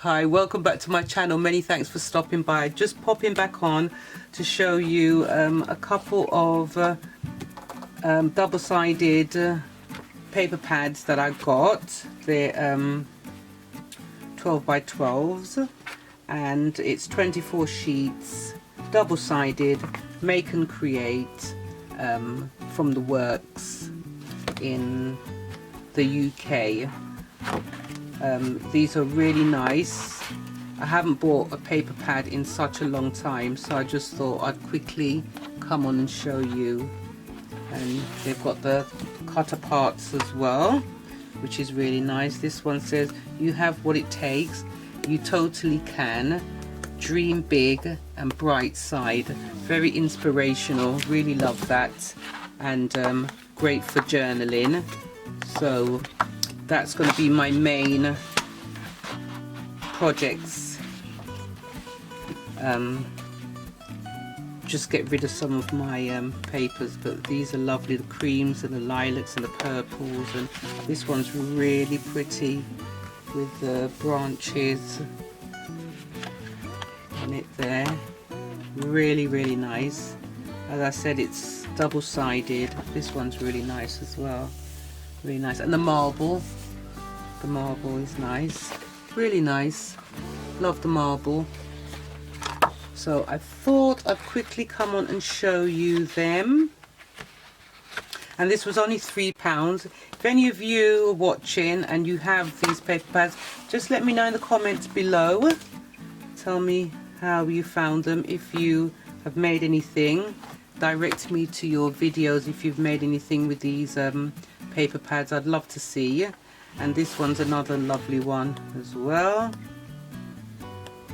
Hi, welcome back to my channel. Many thanks for stopping by. Just popping back on to show you a couple of double-sided paper pads that I got. They're 12 by 12s and it's 24 sheets, double-sided, make and create, from the works in the UK. These are really nice. I haven't bought a paper pad in such a long time, so I just thought I'd quickly come on and show you. And they've got the cutter parts as well, which is really nice. This one says, "You have what it takes, you totally can, dream big and bright side." Very inspirational, really love that, and great for journaling. So that's going to be my main projects. Just get rid of some of my papers, but these are lovely, the creams and the lilacs and the purples, and this one's really pretty with the branches on it there. Really nice. As I said, it's double-sided. This one's really nice as well, really nice. And the marble is nice, really nice. Love the marble. So I thought I'd quickly come on and show you them. And this was only £3. If any of you are watching and you have these paper pads, just let me know in the comments below. Tell me how you found them. If you have made anything, direct me to your videos if you've made anything with these paper pads. I'd love to see. And this one's another lovely one as well.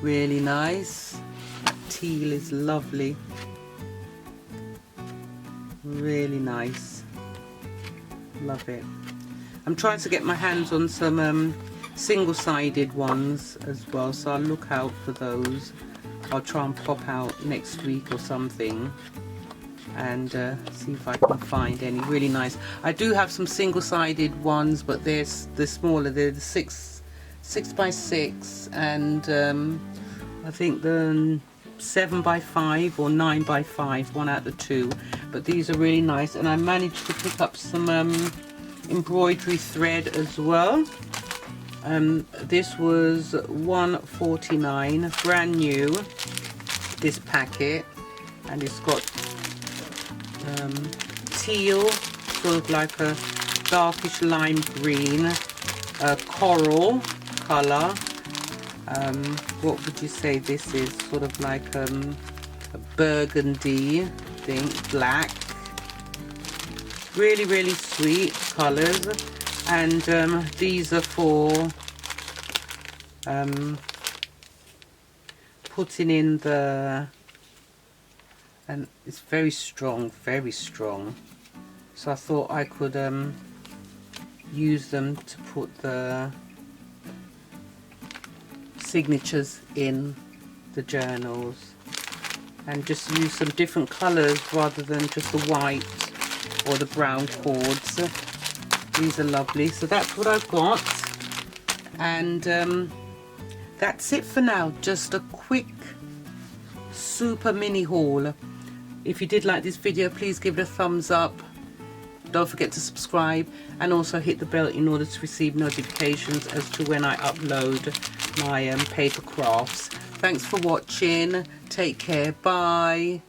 Really nice. That teal is lovely. Really nice. Love it. I'm trying to get my hands on some single-sided ones as well, so I'll look out for those. I'll try and pop out next week or something and see if I can find any. Really nice. I do have some single-sided ones, but they're smaller. They're the 6 by 6 and I think the 7 by 5 or 9 by 5, one out of the two. But these are really nice, and I managed to pick up some embroidery thread as well. This was £1.49, brand new, this packet, and it's got teal, sort of like a darkish lime green, coral colour. What would you say this is? Sort of like a burgundy thing, black. Really sweet colours. And these are for putting in the, and it's very strong, so I thought I could use them to put the signatures in the journals, and just use some different colours rather than just the white or the brown cords. These are lovely. So that's what I've got, and that's it for now. Just a quick super mini haul. If you did like this video, please give it a thumbs up. Don't forget to subscribe and also hit the bell in order to receive notifications as to when I upload my paper crafts. Thanks for watching. Take care. Bye.